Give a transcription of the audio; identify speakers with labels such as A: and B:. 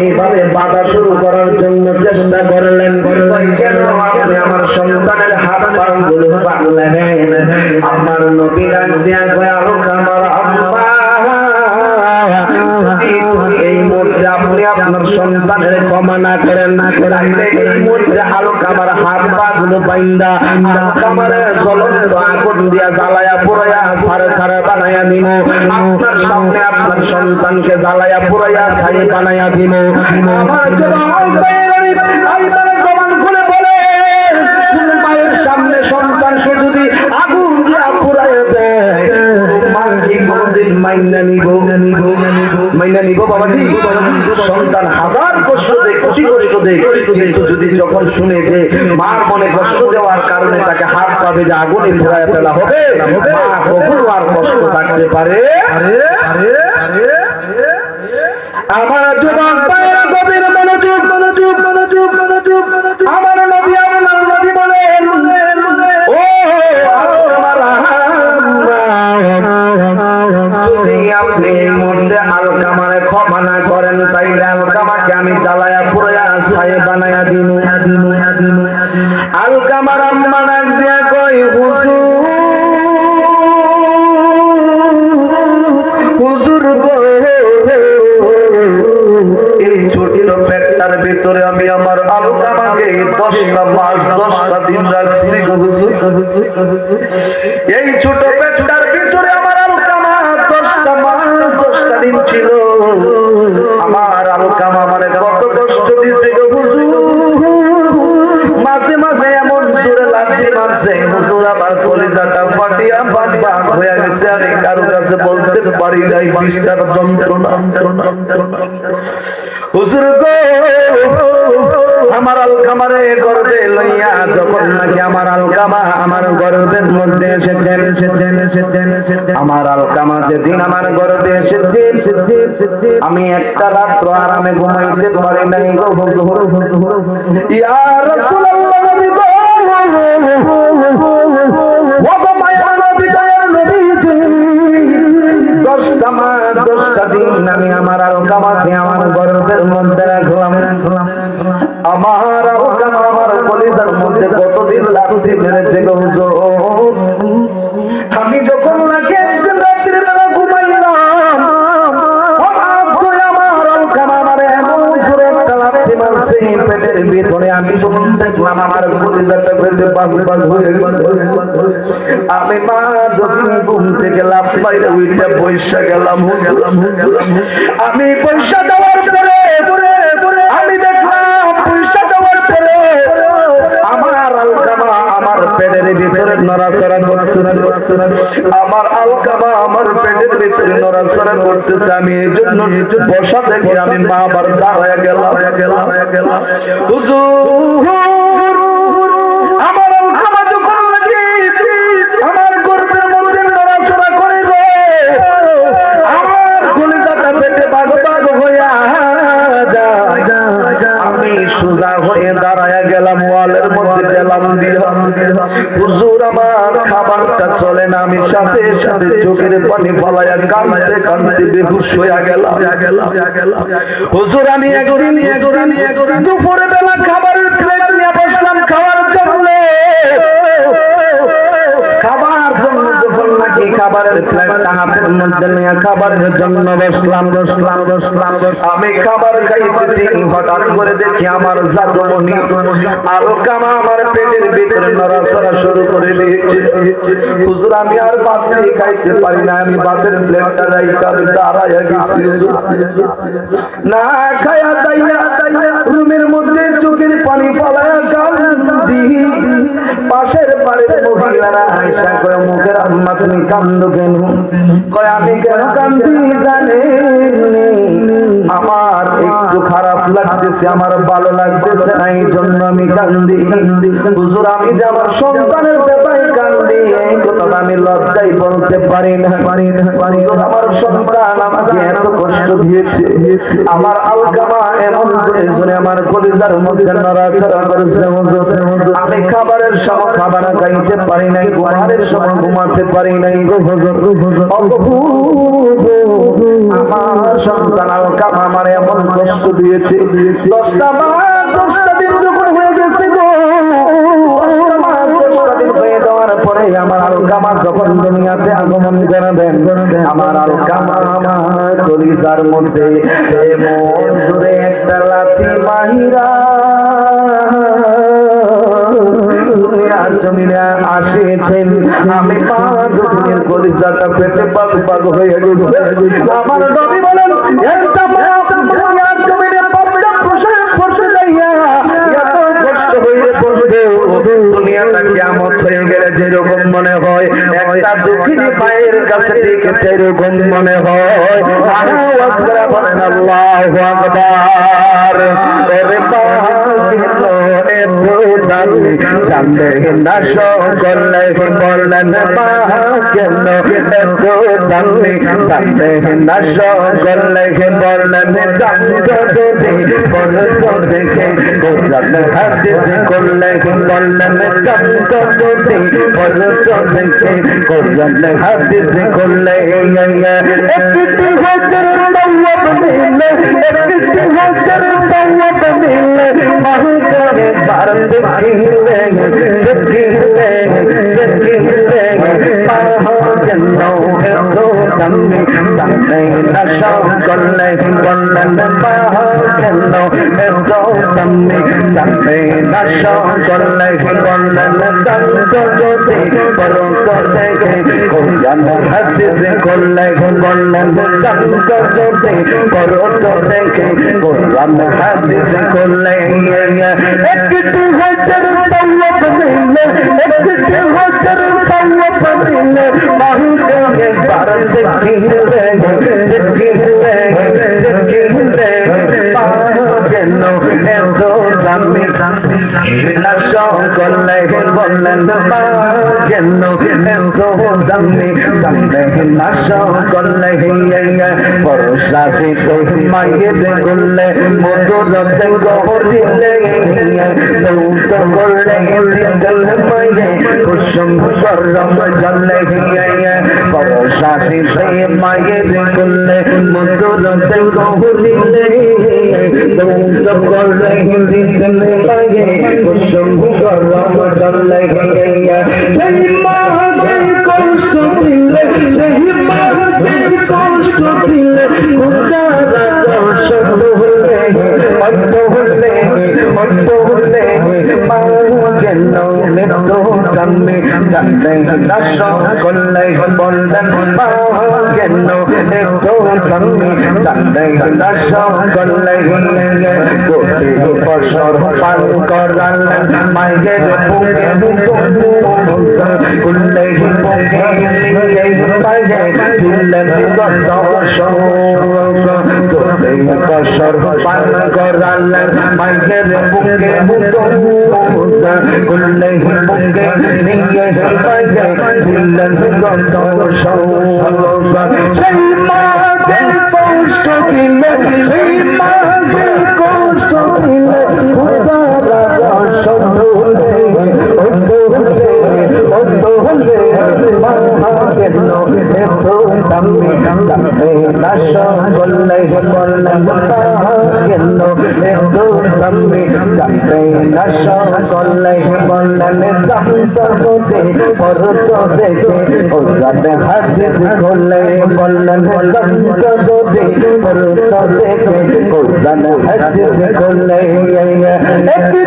A: এইভাবে বাধা শুরু করার জন্য চেষ্টা করলেন। কেন আপনি আমার সন্তানের হাত পা গুলো বাঁধলেন? আমার নবী ডাক দিয়া কয়, আমার আম্মা, এই মুহূর্তে আপনি আপনার সন্তানের ক্ষমা না করেন, এই মুহূর্তে আলকামার হাত পা গুলো বাইন্দা আলকামার জ্বলন্ত আগুন দিয়া জ্বালায়া পুরাইয়া সারে সারে বানাইয়া দিব। আপনার সামনে আপনার সন্তানকে জ্বালায়া পুরাইয়া ছাই বানাইয়া দিব। আমার জবান খুলে বলে, কোন মায়ের সামনে সন্তানকে যদি আগুন দিয়া পুরাইয়া দেয়, মাইনা নিব বাবাজি। সন্তান হাজার কষ্ট দেয়, কোটি কষ্ট দেয়, কিন্তু যদি যখন শুনে যে মার মনে কষ্ট দেওয়ার কারণে তাকে হাত পাবে যে আগুনে পুড়ায় ফেলা হবে, মা কখনো আর কষ্ট থাকতে পারে? আমার যুবক ভাইরা গভীর মনোযোগ, মনোযোগ, মনোযোগ, মনোযোগ। আমার নবী, আমার নবী বলেন, ও আমার যদি আপনি এর মধ্যে আলকামারে ক্ষমা না করেন, তাইলে আলকামাকে আমি জ্বালায়া পুরাইয়া ছাই বানাইয়া দিন। আলকামার আম্মা ডাক দিয়া কই, হুজুর গো, এই ছোটির পেটটার ভিতরে আমি আমার আলকামাকে 10টা মাস 10টা দিন রাখছি। এই ছোট পেটটার ভিতরে আমার আলকামা 10টা মাস 10টা দিন ছিল। আমার আলকামা আমারে কত কষ্ট দিছে গো হুজুর। মাঝে মাঝে এমন জোরে লাথি মারছে হুজুর, আমার কলিজাটা ফাটিয়া বাক হয়ে গেছে। আমি কারো কাছে বলতে পারি নাই বিষ্টার যন্ত্রণা। হুজুর গো, আমার আলকামারে গর্বে লইয়া যখন নাকি আমার আলকামা আমার গর্বের মধ্যে এসেছেন, আমার আলকামা যেদিন আমার গর্বে এসেছে, আমি একটা রাত্র আরামে ঘুমাইতে পারি নাই গো হুজুর। ইয়া রাসূলুল্লাহ, নবী গো, ও গো মায়ার নবী, দয়ার নবীজি, 10টা মাস 10টা দিন আমি আমার আলকামাকে আমার গর্বের মধ্যে রাখলাম। আমার আলকামা আমার কলিজার মধ্যে কতদিন লাথি মেরেছে গো হুজুর। আমি যখন নাকি একদিন রাত্রির বেলা ঘুমাইলাম, আমার আলকামা আমার এমন জোরে একটা লাথি মারছে পেটের ভিতরে, আমি যখন দেখলাম আমার কলিজাটা ফেটে বাগ বাগ হয়ে গেছে। আমি মা যখন ঘুম থেকে লাফ মাইরে উঠে পয়সা গেলাম। আমি পয়সা দেওয়ার পরে আমি দেখলাম পয়সা দেওয়ার পরে আমার আলকামা আমার পেটের ভিতরে নড়াচড়া করতেছে। আমার আলকামা আমার পেটের ভিতরে নড়াচড়া করতেছে। আমি এই জন্য বসা থেকে আমি মা আবার দাঁড়ায় গেলাম। হুজুর, আমার আলকামা যখন নাকি আমার গর্ভের মধ্যে নড়াচড়া করে গো, আমার কলিজাটা পেটে বাগ বাগ হইয়া যায়। আমি সোজা হয়ে দাঁড়ায় গেলাম, ওয়ালের মধ্যে গেলাম দিয়া, হুজুর আমার খাবারটা চলে না। আমি সাথে সাথে চোখের পানি ফলাইয়া কাঁদতে কাঁদতে বেহুশ হইয়া গেলাম। হুজুর, আমি একদিন দুপুরে বেলা খাবারের প্লেট নিয়ে বসলাম খাওয়ার জন্য। যখন নাকি খাবারের প্লেটটা হাতের মধ্যে নিয়ে খাবারের জন্য বসলাম, আমি খাবার খাইতেছি, হঠাৎ করে দেখি আমার জাদুমণি আলকামা আমার পেটের ভিতরে নড়াচড়া শুরু করে দিয়েছে। হুজুর, আমি আর ভাত খাইতে পারি না। আমি ভাতের প্লেটটা রাইখা দাঁড়াইয়া গেছি। না খায়া দাইয়া রুমের মধ্যে চোখের পানি ফলাইয়া কান্দি। পাশের বাড়ির মহিলারা আয়সা কয়, মুখের আম্মা তুমি কান্দো কেন? কয়, আমি কেন কান্দি জানে, আমার একটু খারাপ লাগতেছে, আমার ভালো লাগতেছে না, এই জন্য আমি কান্দি। হুজুর, আমি যে আমার সন্তানের ব্যাপারে কান্দি দিয়ে এই কথাটা আমি লজ্জায় বলতে পারি না। আমার সন্তান আমাকে এত কষ্ট দিয়েছে, আমার আলকামা এমন করে আমার কলিজার মধ্যে নড়াচড়া করেছে। আমি খাবারের সময় খাবার খাইতে পারি নাই, ঘুমানোর সময় ঘুমাতে পারি নাই গো হুজুর। আমার সন্তান আলকামা আমার এমন কষ্ট দিয়েছে। 10টা মাস 10টা দিন যখন হয়ে গেছে গো, 10টা মাস 10টা দিন হয়ে যাওয়ার পরে আমার আলকামা যখন দুনিয়াতে আগমন করবেন, আমার আলকামা আমার কলিজার মধ্যে এমন জোরে একটা লাথি মাইরা দুনিয়ার জমিনে আসেছেন। আমি 5 দিনের কলিজাটা পেটে পাগ পাগ হয়ে গেছে। আমার নবী বলেন, একটা মা দুনিয়ার জমিনে পাপড়া পড়ছে যাইয়া এত কষ্ট হয়ে পড়বে, দুনিয়াটা কিয়ামত হয়ে গেলে যেরকম মনে হয়, একটা দুঃখিনী মায়ের কাছে ঠিক সেরকম মনে হয়। আওয়াজ করে বলেন আল্লাহু আকবার। ওরে পাগলো এত দামি জানলে না সকলে বললেন পাগলো এত দামি জানলে না সকলে বললেন জানতে যদি বলতো দেখে কোরআন হাদিস করলে বললেন জানতে যদি বলতো দেখে কোরআন হাদিস করলে একটি হাজার সওয়াব মিলে, একটি হাজার সওয়াব মিলে, মাহফিলে বার দেখিলে দেখিলে দেখিলে পাহাড়েন এত দামি জানলে না সকলে বললেন পাহাড়েন এত দামি জানলে না সকলে বললেন জানতে যদি বলতো দেখে কোরআন হাদিস করলে বললেন জানতে যদি বলতো দেখে কোরআন হাদিস করলে একটি হাজার সওয়াব মিলে, একটি হাজার সওয়াব মিলে, মাহফিলে বার দেখিলে দেখিলে দেখিলে পাহাড়েন এত দামি না সকলে বললেন পাহাড়েন এত দামি জানলে না সকলে বর্ষা দিত মায়ের করলে মধুরতে গহরিলে দৌত করলে মায়ে কুসুম গরম জলে বর্ষা দিত মায়ের করলে মধুরতে গহরিলে দৌত করলে মায়ে কুসুম গরম জলে সেই মাকে কষ্ট দিলে, সেই মাকে কষ্ট দিলে খুদারা কষ্ট হলে অন্ত হলে অন্ত হলে মাগেন মৃত্যু কামে জানতে না সকলে বললেন মাগেন মৃত্যু কামে জানতে না সকলে কোটি বছর পার করালেন মায়ের বুকে কুল্লে বুকে নিয়ে পায়ে দিলেন গত কোটি বছর পার করালেন মায়ের বুকে কুল্লে বুকে নিয়ে পায়ে দিলেন গত সেই মাকে কষ্ট দিলে, সেই মাকে কষ্ট দিলে খুদারা কষ্ট হলে অন্ত হলে অন্ত হলে মাগেন এত দামি জানতে না সকলে বললেন মাগেন এত দামি জানতে না সকলে বললেন জানতে হতে পরত দেখে কোরআন হাদিস করলে বললেন জানতে হতে পরত দেখে কোরআন হাদিস করলে একটি